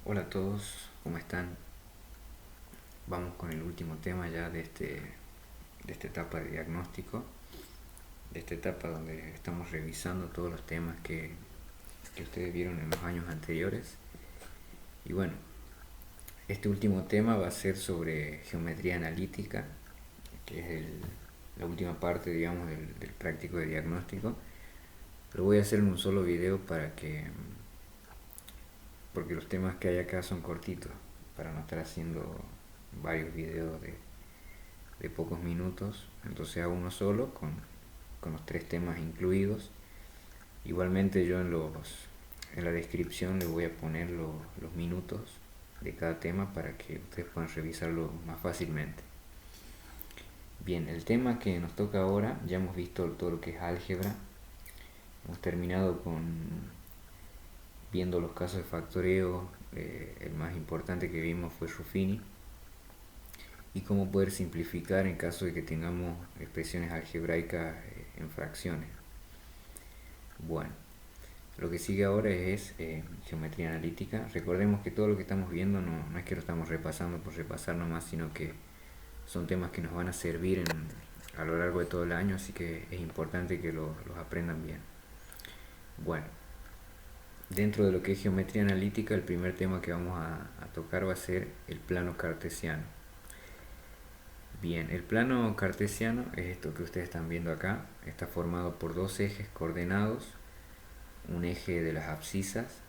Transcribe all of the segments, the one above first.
Hola a todos, ¿cómo están? Vamos con el último tema ya de esta etapa de diagnóstico, de esta etapa donde estamos revisando todos los temas que ustedes vieron en los años anteriores. Y bueno, este último tema va a ser sobre geometría analítica, que es la última parte, digamos, del práctico de diagnóstico. Lo voy a hacer en un solo video porque los temas que hay acá son cortitos, para no estar haciendo varios videos de pocos minutos. Entonces hago uno solo con los tres temas incluidos. Igualmente yo en la descripción les voy a poner los minutos de cada tema para que ustedes puedan revisarlo más fácilmente. Bien, el tema que nos toca ahora, ya hemos visto todo lo que es álgebra. Hemos terminado viendo los casos de factoreo. El más importante que vimos fue Ruffini, y cómo poder simplificar en caso de que tengamos expresiones algebraicas en fracciones. Bueno, lo que sigue ahora es geometría analítica. Recordemos que todo lo que estamos viendo no es que lo estamos repasando por repasar nomás, sino que son temas que nos van a servir a lo largo de todo el año, así que es importante que los aprendan bien. Bueno, dentro de lo que es geometría analítica, el primer tema que vamos a tocar va a ser el plano cartesiano. Bien, el plano cartesiano es esto que ustedes están viendo acá. Está formado por dos ejes coordenados, un eje de las abscisas,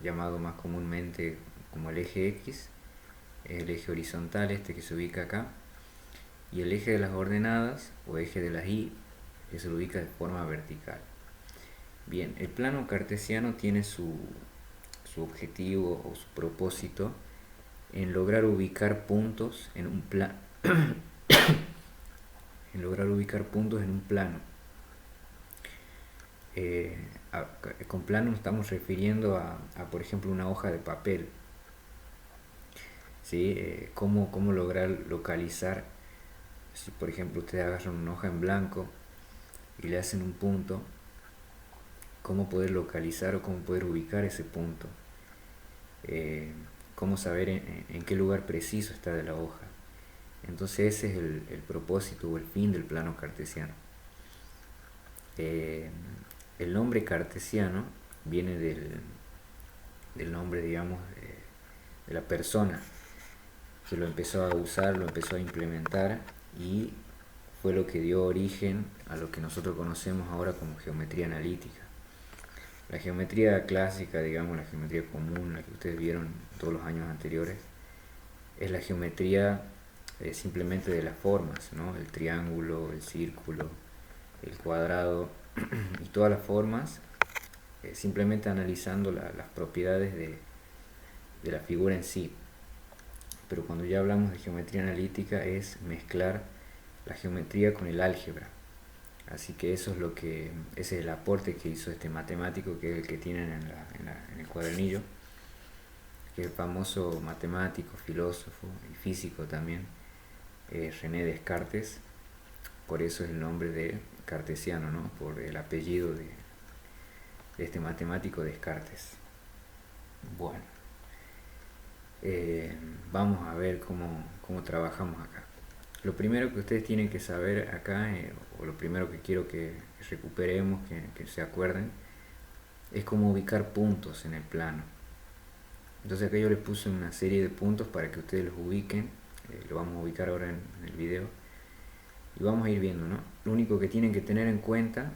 llamado más comúnmente como el eje X, es el eje horizontal este que se ubica acá, y el eje de las ordenadas o eje de las Y, que se lo ubica de forma vertical. Bien, el plano cartesiano tiene su objetivo o su propósito en lograr ubicar puntos en un plano eh, con plano nos estamos refiriendo por ejemplo, una hoja de papel. ¿Sí? ¿Cómo lograr localizar? Si por ejemplo ustedes agarran una hoja en blanco y le hacen un punto, ¿cómo poder localizar o cómo poder ubicar ese punto? Eh, ¿Cómo saber en qué lugar preciso está de la hoja? Entonces ese es el propósito o el fin del plano cartesiano. Eh, el nombre cartesiano viene del nombre, digamos, de la persona que lo empezó a usar, lo empezó a implementar, y fue lo que dio origen a lo que nosotros conocemos ahora como geometría analítica. La geometría clásica, digamos, la geometría común, la que ustedes vieron todos los años anteriores, es la geometría simplemente de las formas, ¿no? El triángulo, el círculo, el cuadrado y todas las formas, simplemente analizando las propiedades de la figura en sí. Pero cuando ya hablamos de geometría analítica es mezclar la geometría con el álgebra. Así que ese es el aporte que hizo este matemático, que es el que tienen en el cuadernillo, que es el famoso matemático, filósofo y físico también, René Descartes. Por eso es el nombre de cartesiano, ¿no? Por el apellido de este matemático Descartes. Bueno, vamos a ver cómo trabajamos acá. Lo primero que ustedes tienen que saber acá, o lo primero que quiero que recuperemos, que se acuerden, es cómo ubicar puntos en el plano. Entonces acá yo les puse una serie de puntos para que ustedes los ubiquen. Lo vamos a ubicar ahora en el video y vamos a ir viendo, ¿no? Lo único que tienen que tener en cuenta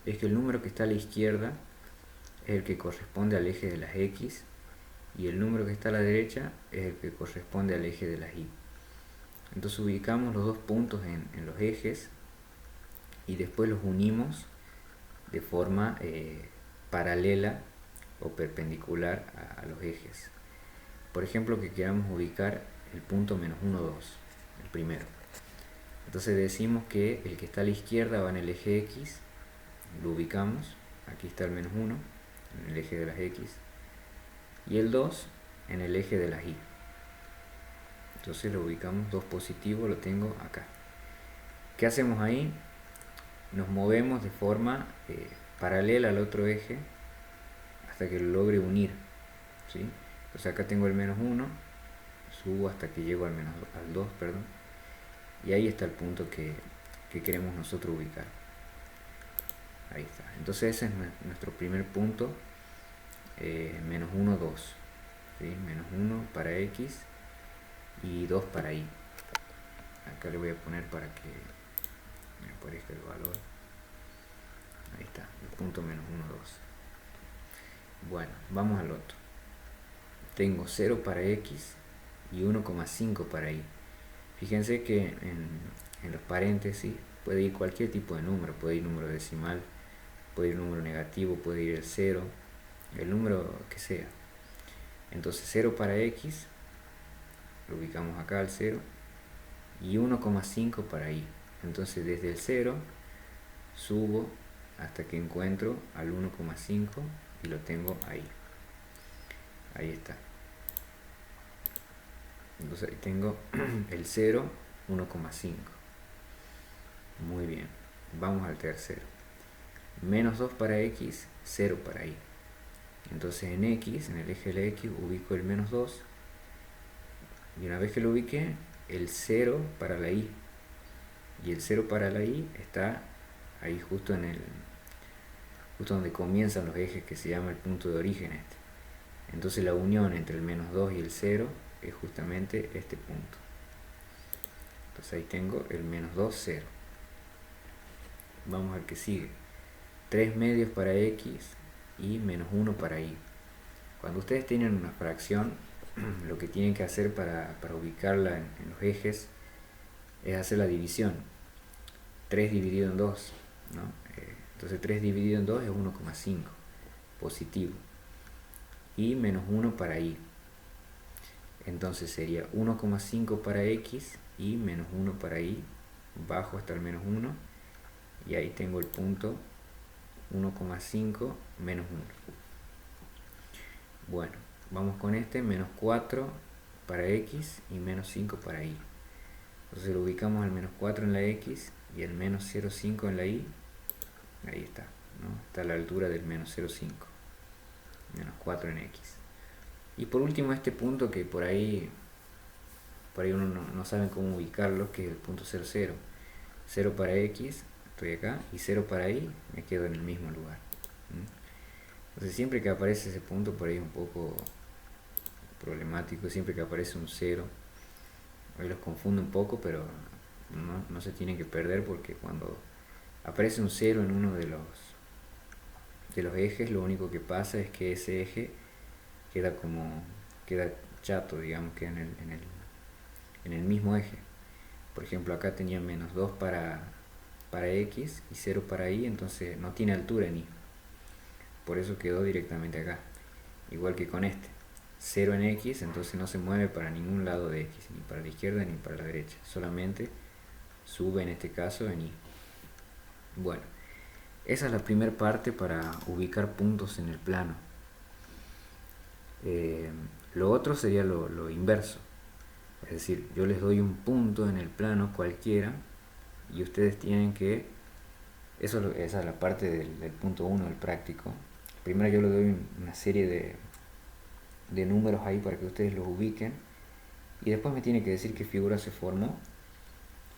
es que el número que está a la izquierda es el que corresponde al eje de las X, y el número que está a la derecha es el que corresponde al eje de las Y. Entonces ubicamos los dos puntos en los ejes y después los unimos de forma paralela o perpendicular a los ejes. Por ejemplo, que queramos ubicar el punto menos 1, 2, el primero. Entonces decimos que el que está a la izquierda va en el eje X, lo ubicamos, aquí está el menos 1, en el eje de las X, y el 2 en el eje de las Y. Entonces lo ubicamos, 2 positivo, lo tengo acá. ¿Qué hacemos ahí? Nos movemos de forma paralela al otro eje hasta que lo logre unir, ¿sí? Entonces acá tengo el menos 1, subo hasta que llego al 2, perdón, y ahí está el punto que queremos nosotros ubicar. Ahí está. Entonces ese es nuestro primer punto, menos 1, 2. ¿Sí? Menos 1 para X y 2 para Y. Acá le voy a poner para que me aparezca el valor. Ahí está, el punto menos 1, 2. Bueno, vamos al otro. Tengo 0 para X y 1,5 para Y. Fíjense que en los paréntesis puede ir cualquier tipo de número, puede ir número decimal, puede ir número negativo, puede ir el 0, el número que sea. Entonces 0 para X, lo ubicamos acá al 0, y 1,5 para Y. Entonces desde el 0 subo hasta que encuentro al 1,5 y lo tengo ahí. Ahí está. Entonces ahí tengo el 0, 1,5. Muy bien. Vamos al tercero. Menos 2 para X, 0 para Y. Entonces en X, en el eje de la X, ubico el menos 2. Y una vez que lo ubiqué, el 0 para la Y. Y el 0 para la Y está ahí justo justo donde comienzan los ejes, que se llama el punto de origen este. Entonces la unión entre el menos 2 y el 0 es justamente este punto. Entonces ahí tengo el menos 2, 0. Vamos al que sigue. 3 medios para X y menos 1 para Y. Cuando ustedes tienen una fracción, lo que tienen que hacer para ubicarla en los ejes es hacer la división. 3 dividido en 2, ¿no? Entonces 3 dividido en 2 es 1,5, positivo. Y menos 1 para Y. Entonces sería 1,5 para X y menos 1 para Y. Bajo hasta el menos 1. Y ahí tengo el punto 1,5 menos 1. Bueno, vamos con este, menos 4 para X y menos 5 para Y. Entonces lo ubicamos al menos 4 en la X y el menos 0,5 en la Y. Ahí está, ¿no? Está a la altura del menos 0,5. Menos 4 en X. Y por último este punto que por ahí uno no sabe cómo ubicarlo, que es el punto 0, 0. 0 para X, estoy acá, y 0 para Y, me quedo en el mismo lugar. Entonces siempre que aparece ese punto por ahí es un poco problemático, siempre que aparece un 0, ahí los confunde un poco, pero no se tienen que perder, porque cuando aparece un 0 en uno de los ejes, lo único que pasa es que ese eje queda chato, digamos, que en el mismo eje. Por ejemplo, acá tenía menos 2 para X y 0 para Y, entonces no tiene altura en Y. Por eso quedó directamente acá. Igual que con este. 0 en X, entonces no se mueve para ningún lado de X, ni para la izquierda ni para la derecha. Solamente sube en este caso en Y. Bueno, esa es la primera parte para ubicar puntos en el plano. Lo otro sería lo inverso. Es decir, yo les doy un punto en el plano cualquiera y ustedes tienen que... esa es la parte del punto 1 del práctico. Primero yo les doy una serie de números ahí para que ustedes los ubiquen y después me tienen que decir qué figura se formó,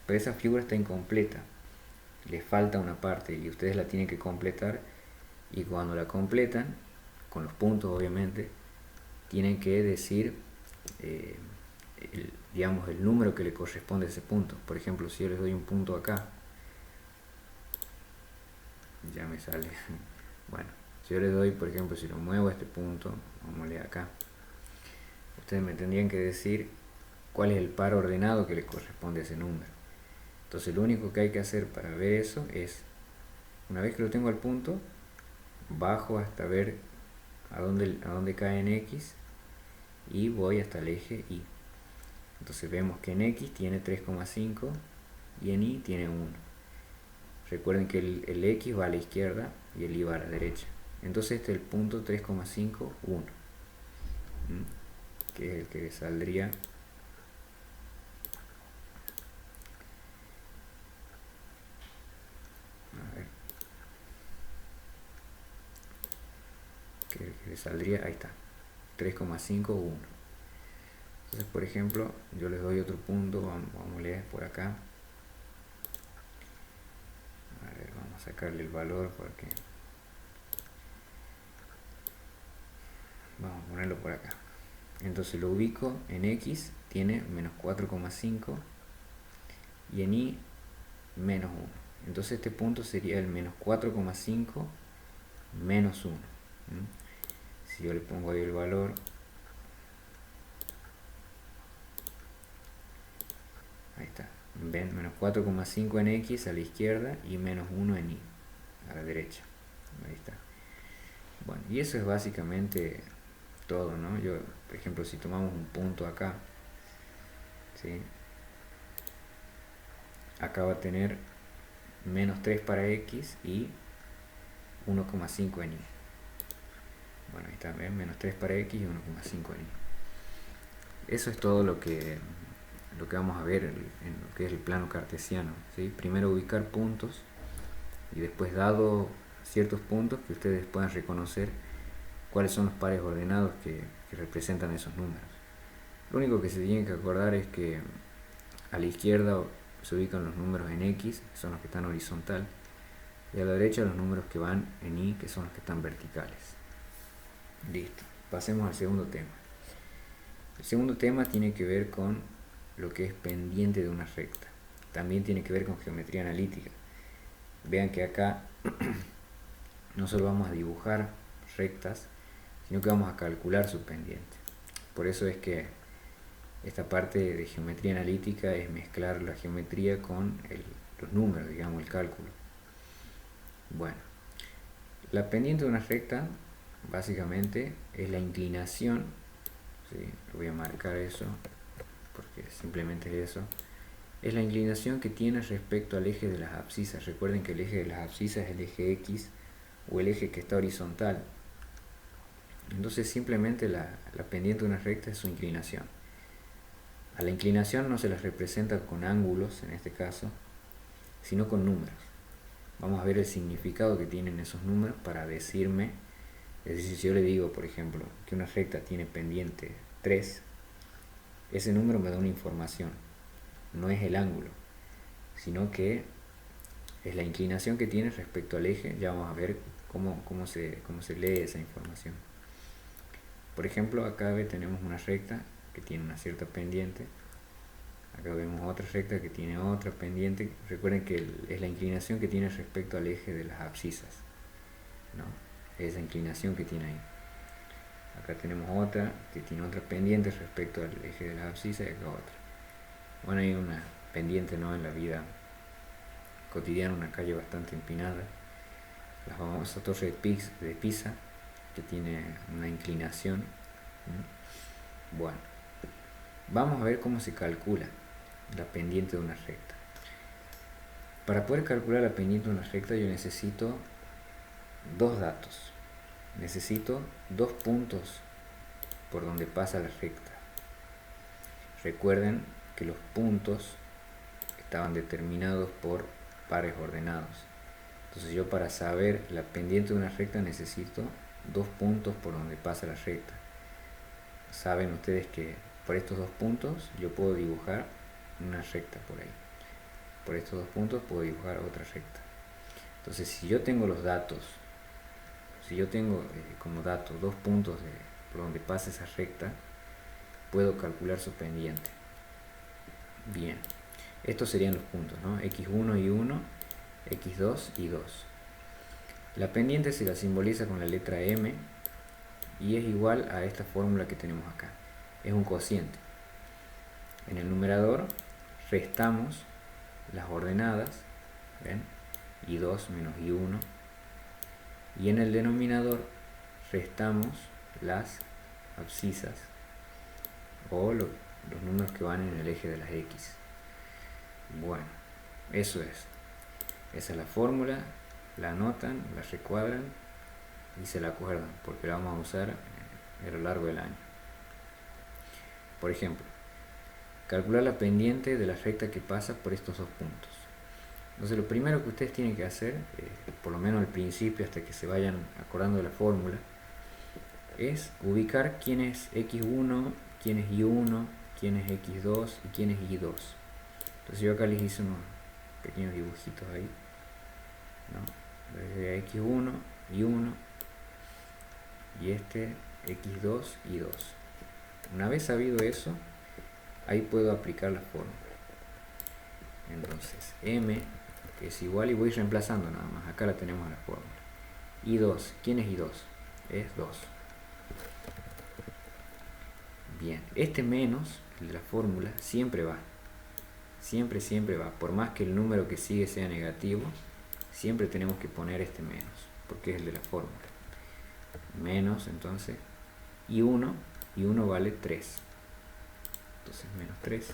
pero esa figura está incompleta, les falta una parte y ustedes la tienen que completar, y cuando la completan, con los puntos obviamente, tienen que decir digamos el número que le corresponde a ese punto. Por ejemplo, si yo les doy un punto acá, ya me sale, bueno, si yo les doy, por ejemplo, si lo muevo a este punto, vamos a leer acá, ustedes me tendrían que decir cuál es el par ordenado que le corresponde a ese número. Entonces lo único que hay que hacer para ver eso es, una vez que lo tengo al punto, bajo hasta ver a dónde cae en X y voy hasta el eje Y. Entonces vemos que en X tiene 3,5 y en Y tiene 1. Recuerden que el X va a la izquierda y el Y va a la derecha. Entonces este es el punto 3,5, 1. Que es el que saldría que le saldría, ahí está, 3,5, 1. Entonces, por ejemplo, yo les doy otro punto, vamos a leer por acá. A ver, vamos a sacarle el valor porque vamos a ponerlo por acá. Entonces lo ubico en X, tiene menos 4,5 y en Y menos 1. Entonces este punto sería el menos 4,5 menos 1. Si yo le pongo ahí el valor, ahí está, ven, menos 4,5 en X a la izquierda y menos 1 en Y a la derecha. Ahí está. Bueno, y eso es básicamente todo, ¿no? Yo, por ejemplo, si tomamos un punto acá, ¿sí? Acá va a tener menos 3 para X y 1,5 en Y. Bueno, ahí está, ¿ven? Menos 3 para X y 1,5 en Y. Eso es todo lo que vamos a ver en lo que es el plano cartesiano, ¿sí? Primero ubicar puntos y después, dado ciertos puntos, que ustedes puedan reconocer cuáles son los pares ordenados que representan esos números. Lo único que se tienen que acordar es que a la izquierda se ubican los números en X, que son los que están horizontal, y a la derecha los números que van en Y, que son los que están verticales. Listo, pasemos al segundo tema. El segundo tema tiene que ver con lo que es pendiente de una recta. También tiene que ver con geometría analítica. Vean que acá no solo vamos a dibujar rectas, sino que vamos a calcular su pendiente. Por eso es que esta parte de geometría analítica es mezclar la geometría con los números, digamos, el cálculo. Bueno, la pendiente de una recta básicamente es la inclinación, ¿sí? Voy a marcar eso porque simplemente es eso. Es la inclinación que tiene respecto al eje de las abscisas. Recuerden que el eje de las abscisas es el eje X o el eje que está horizontal. Entonces simplemente la pendiente de una recta es su inclinación. A la inclinación no se las representa con ángulos, en este caso, sino con números. Vamos a ver el significado que tienen esos números para decirme, es decir, si yo le digo, por ejemplo, que una recta tiene pendiente 3, ese número me da una información, no es el ángulo, sino que es la inclinación que tiene respecto al eje. Ya vamos a ver cómo se lee esa información. Por ejemplo, acá tenemos una recta que tiene una cierta pendiente. Acá vemos otra recta que tiene otra pendiente. Recuerden que es la inclinación que tiene respecto al eje de las abscisas, ¿no? Esa inclinación que tiene ahí. Acá tenemos otra que tiene otra pendiente respecto al eje de las abscisas y acá otra. Bueno, hay una pendiente, ¿no?, en la vida cotidiana, una calle bastante empinada, la famosa torre de Pisa, que tiene una inclinación. Bueno, vamos a ver cómo se calcula la pendiente de una recta. Para poder calcular la pendiente de una recta yo necesito dos datos. Necesito dos puntos por donde pasa la recta. Recuerden que los puntos estaban determinados por pares ordenados. Entonces yo, para saber la pendiente de una recta, necesito dos puntos por donde pasa la recta. Saben ustedes que por estos dos puntos yo puedo dibujar una recta por ahí. Por estos dos puntos puedo dibujar otra recta. Entonces, si yo tengo los datos, si yo tengo como datos dos puntos por donde pasa esa recta, puedo calcular su pendiente. Bien, estos serían los puntos, ¿no? X1 y 1, X2 y 2. La pendiente se la simboliza con la letra M y es igual a esta fórmula que tenemos acá. Es un cociente. En el numerador restamos las ordenadas, ¿ven? Y2 menos Y1. Y en el denominador restamos las abscisas o los números que van en el eje de las X. Bueno, eso es. Esa es la fórmula, la anotan, la recuadran y se la acuerdan, porque la vamos a usar a lo largo del año. Por ejemplo, calcular la pendiente de la recta que pasa por estos dos puntos. Entonces lo primero que ustedes tienen que hacer, por lo menos al principio, hasta que se vayan acordando de la fórmula, es ubicar quién es x1, quién es y1, quién es x2 y quién es y2. Entonces yo acá les hice unos pequeños dibujitos ahí, ¿no? Desde x1, y1 y este x2, y2. Una vez sabido eso, ahí puedo aplicar la fórmula. Entonces m, que es igual, y voy reemplazando nada más. Acá la tenemos la fórmula. y2, ¿quién es y2? Es 2. Bien, este menos, el de la fórmula, siempre va. Siempre, siempre va. Por más que el número que sigue sea negativo, siempre tenemos que poner este menos, porque es el de la fórmula. Menos, entonces, y 1 vale 3. Entonces, menos 3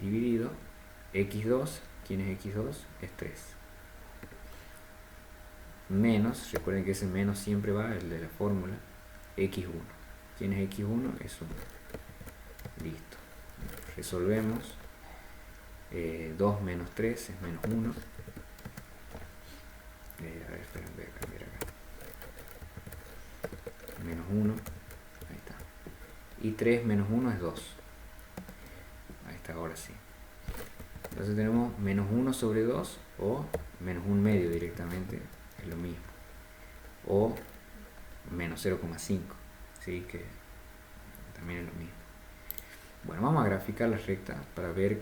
dividido x2, ¿quién es x2? Es 3. Menos, recuerden que ese menos siempre va, el de la fórmula, x1. ¿Quién es x1? Es 1. Listo. Resolvemos. 2 menos 3 es menos 1. A ver, esperen, voy a cambiar acá. Menos 1. Ahí está. Y 3 menos 1 es 2. Ahí está, ahora sí. Entonces tenemos menos 1 sobre 2 o menos 1 medio directamente, es lo mismo. O menos 0,5, ¿sí? Que también es lo mismo. Bueno, vamos a graficar la recta para ver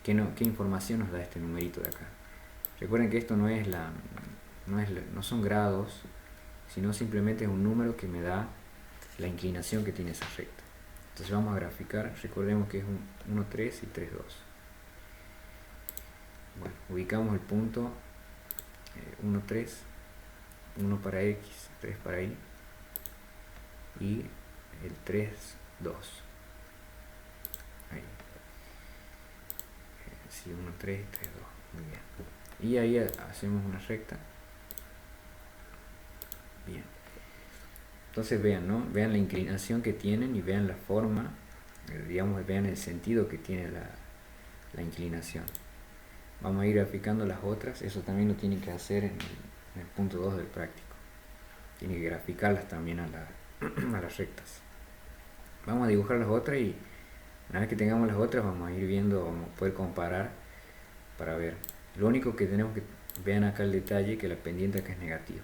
qué información nos da este numerito de acá. Recuerden que esto no son grados, sino simplemente es un número que me da la inclinación que tiene esa recta. Entonces vamos a graficar, recordemos que es un 1, 3 y 3, 2. Bueno, ubicamos el punto 1, 3, 1 para x, 3 para y, y el 3, 2. Ahí. Sí, 1, 3, 3, 2. Muy bien. Y ahí hacemos una recta. Bien. Entonces vean, ¿no? Vean la inclinación que tienen y vean la forma, digamos, vean el sentido que tiene la inclinación. Vamos a ir graficando las otras, eso también lo tienen que hacer en el punto 2 del práctico. Tienen que graficarlas también a las rectas. Vamos a dibujar las otras y una vez que tengamos las otras vamos a ir viendo, vamos a poder comparar para ver. Lo único que tenemos que vean acá el detalle, que la pendiente acá es negativa.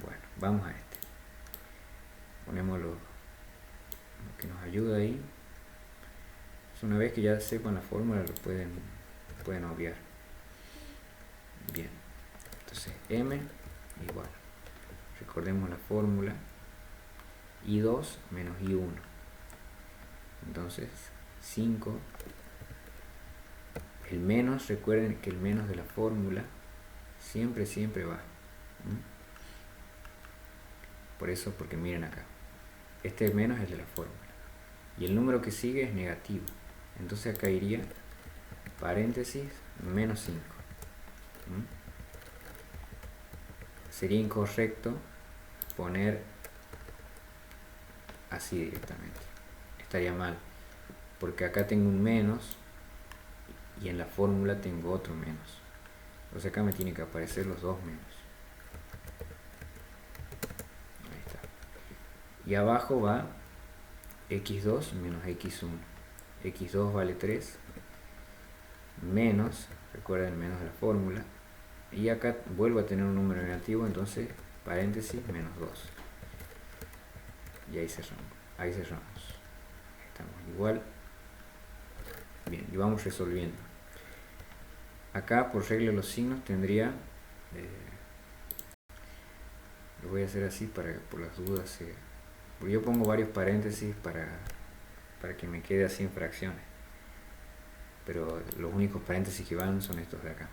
Bueno, vamos a este. Ponemos lo que nos ayuda ahí. Una vez que ya sepan la fórmula lo pueden obviar. Bien, entonces m igual, recordemos la fórmula, y2 menos y1. Entonces 5, el menos, recuerden que el menos de la fórmula siempre va. Por eso, porque miren acá, este menos es el de la fórmula y el número que sigue es negativo, entonces acá iría paréntesis menos 5. Sería incorrecto poner así directamente, estaría mal, porque acá tengo un menos y en la fórmula tengo otro menos, entonces acá me tienen que aparecer los dos menos. Ahí está. Y abajo va x2 menos x1. x2 vale 3 menos, recuerden el menos de la fórmula, y acá vuelvo a tener un número negativo, entonces paréntesis menos 2. Y ahí cerramos. Ahí estamos igual. Bien, y vamos resolviendo. Acá por regla de los signos tendría, lo voy a hacer así para que por las dudas porque yo pongo varios paréntesis para que me quede así en fracciones, pero los únicos paréntesis que van son estos de acá.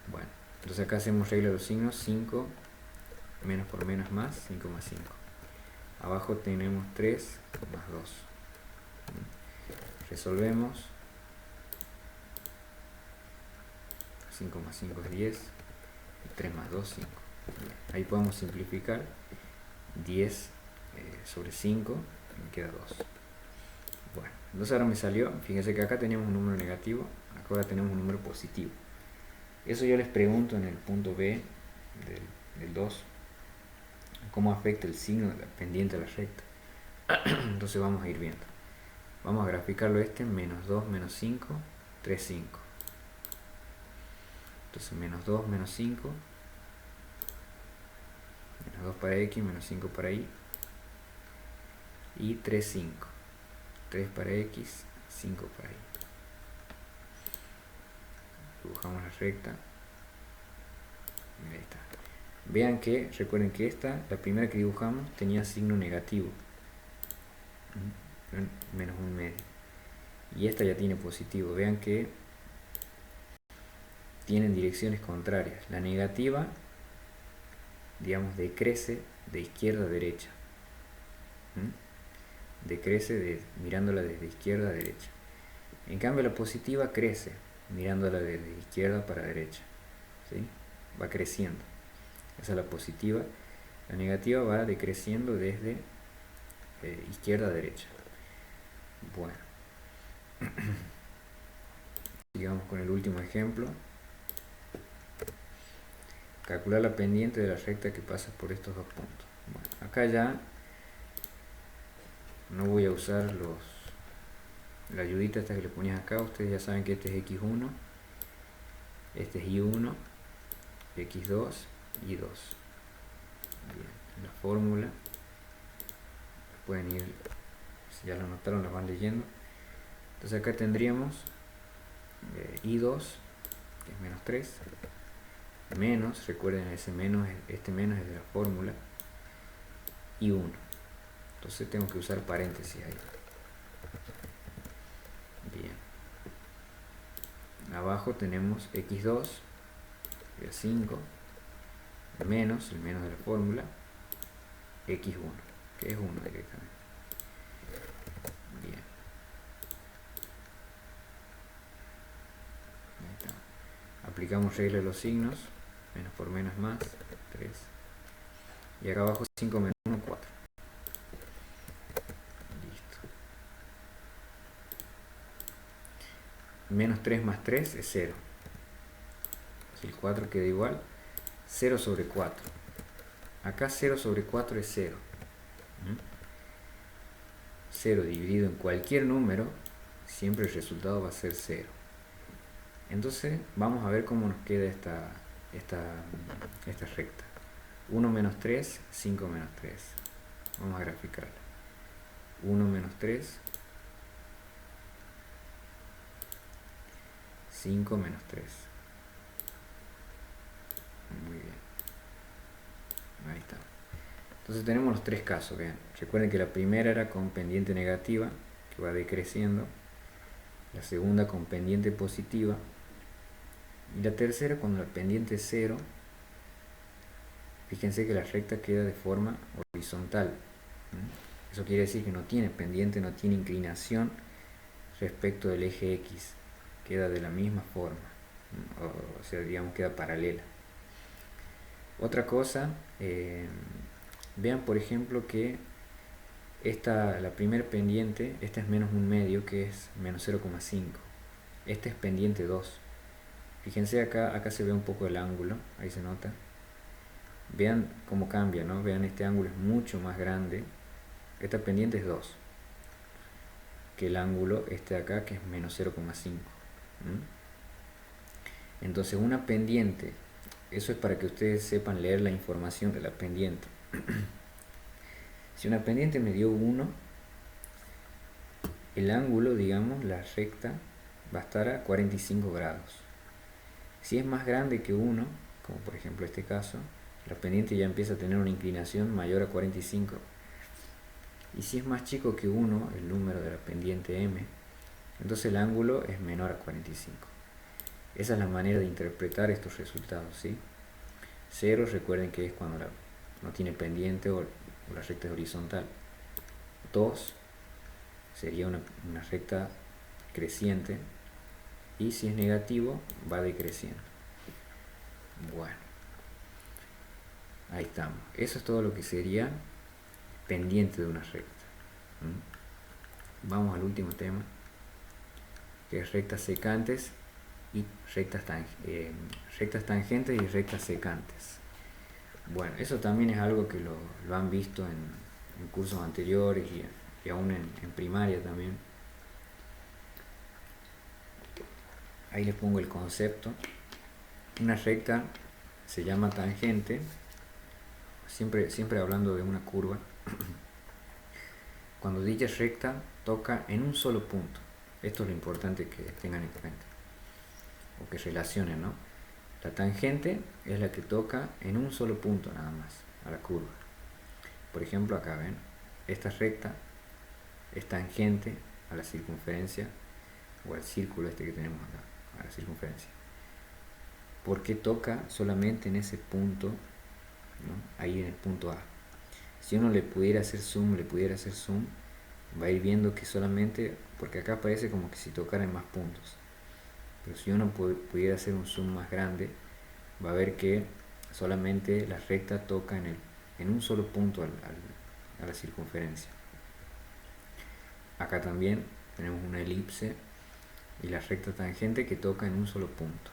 Bueno, entonces acá hacemos regla de los signos. 5 menos por menos más, 5 más 5. Abajo tenemos 3 más 2. Resolvemos. 5 más 5 es 10. Y 3 más 2, 5. Ahí podemos simplificar. 10 sobre 5 me queda 2. Bueno, entonces ahora me salió, fíjense que acá teníamos un número negativo, acá ahora tenemos un número positivo. Eso yo les pregunto en el punto B del 2, cómo afecta el signo de la pendiente a la recta. Entonces vamos a ir viendo. Vamos a graficarlo menos 2, menos 5, 3, 5. Entonces menos 2, menos 5, menos 2 para X, menos 5 para Y, y 3, 5. 3 para X, 5 para Y. Dibujamos la recta. Ahí está. Vean que, recuerden que la primera que dibujamos, tenía signo negativo. Menos un medio. Y esta ya tiene positivo. Vean que tienen direcciones contrarias. La negativa, digamos, decrece de izquierda a derecha. Decrece mirándola desde izquierda a derecha. En cambio la positiva crece mirándola desde izquierda para derecha. ¿Sí? Va creciendo. Esa es la positiva. La negativa va decreciendo desde izquierda a derecha. Bueno. Sigamos con el último ejemplo. Calcular la pendiente de la recta que pasa por estos dos puntos. Bueno, acá ya no voy a usar la ayudita esta que le ponías acá. Ustedes ya saben que este es X1, este es Y1, X2, Y2. Bien, la fórmula pueden ir, si ya lo anotaron, la van leyendo. Entonces acá tendríamos Y2, que es menos 3, menos, recuerden ese menos, este menos es de la fórmula, Y1. Entonces tengo que usar paréntesis ahí. Bien. Abajo tenemos X2, que es 5, menos, el menos de la fórmula, X1, que es 1 directamente. Bien. Ahí está. Aplicamos regla de los signos. Menos por menos es más, 3. Y acá abajo 5 menos 1, 4. Listo. Menos 3 más 3 es 0. Si el 4 queda igual, 0 sobre 4. Acá 0 sobre 4 es 0. 0 dividido en cualquier número, siempre el resultado va a ser 0. Entonces vamos a ver cómo nos queda esta recta. 1 menos 3, 5 menos 3. Vamos a graficarla. 1 menos 3, 5 menos 3. Muy bien. Ahí está. Entonces tenemos los tres casos. Vean. Recuerden que la primera era con pendiente negativa, que va decreciendo. La segunda con pendiente positiva. Y la tercera cuando la pendiente es 0. Fíjense que la recta queda de forma horizontal. Eso quiere decir que no tiene pendiente, no tiene inclinación respecto del eje X. Queda de la misma forma. O sea, digamos, queda paralela. Otra cosa, vean por ejemplo que la primera pendiente, esta es menos un medio, que es menos 0,5. Esta es pendiente 2. Fíjense acá se ve un poco el ángulo, ahí se nota. Vean cómo cambia, ¿no? Vean, este ángulo es mucho más grande. Esta pendiente es 2. Que el ángulo este de acá, que es menos 0,5. Entonces una pendiente, eso es para que ustedes sepan leer la información de la pendiente. Si una pendiente me dio 1, el ángulo, digamos, la recta, va a estar a 45 grados. Si es más grande que 1, como por ejemplo este caso, la pendiente ya empieza a tener una inclinación mayor a 45. Y si es más chico que 1, el número de la pendiente m, entonces el ángulo es menor a 45. Esa es la manera de interpretar estos resultados, ¿sí? 0, recuerden que es cuando no tiene pendiente o la recta es horizontal. 2 sería una recta creciente, y si es negativo va decreciendo. Bueno, ahí estamos. Eso es todo lo que sería pendiente de una recta. Vamos al último tema, que es rectas secantes y rectas tangentes y rectas secantes. Bueno, eso también es algo que lo han visto en cursos anteriores y aún en primaria también. Ahí les pongo el concepto. Una recta se llama tangente, siempre hablando de una curva, cuando dicha recta toca en un solo punto. Esto es lo importante que tengan en cuenta, o que relacionen, ¿no? La tangente es la que toca en un solo punto nada más a la curva. Por ejemplo, acá ven, esta recta es tangente a la circunferencia o al círculo este que tenemos acá, a la circunferencia. Porque toca solamente en ese punto, ¿no? Ahí en el punto A. Si uno le pudiera hacer zoom, va a ir viendo que solamente, porque acá parece como que si tocara en más puntos, pero si uno pudiera hacer un zoom más grande, va a ver que solamente la recta toca en un solo punto a la circunferencia. Acá también tenemos una elipse y la recta tangente que toca en un solo punto.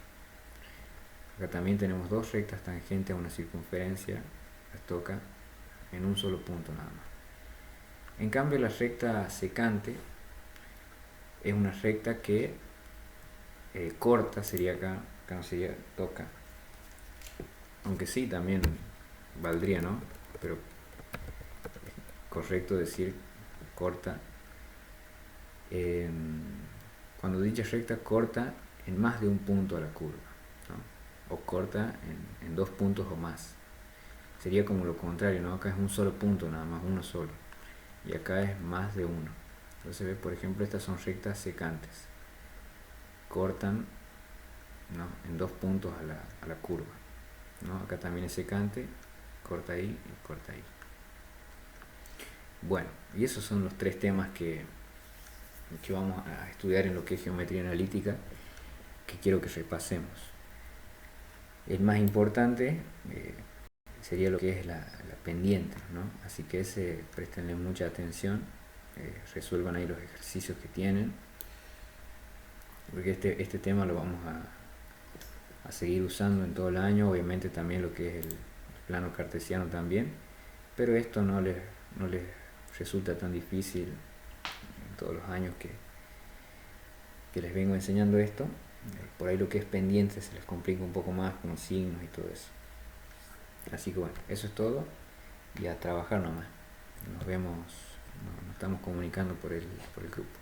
Acá también tenemos dos rectas tangentes a una circunferencia, las toca en un solo punto nada más. En cambio, la recta secante es una recta que corta, sería acá no sería toca, aunque sí también valdría, ¿no? Pero es correcto decir corta. Cuando dicha recta corta en más de un punto a la curva, ¿no? O corta en dos puntos o más. Sería como lo contrario, ¿no? Acá es un solo punto, nada más, uno solo. Y acá es más de uno. Entonces, por ejemplo, estas son rectas secantes. Cortan, ¿no? En dos puntos a la curva, ¿no? Acá también es secante, corta ahí y corta ahí. Bueno, y esos son los tres temas que vamos a estudiar en lo que es geometría analítica, que quiero que repasemos. El más importante sería lo que es la pendiente, ¿no? Así que prestenle mucha atención, resuelvan ahí los ejercicios que tienen, porque este tema lo vamos a seguir usando en todo el año, obviamente también lo que es el plano cartesiano también, pero esto no les resulta tan difícil en todos los años que les vengo enseñando esto. Por ahí lo que es pendiente se les complica un poco más con los signos y todo eso. Así que bueno, eso es todo y a trabajar nomás. Nos vemos, nos estamos comunicando por el grupo.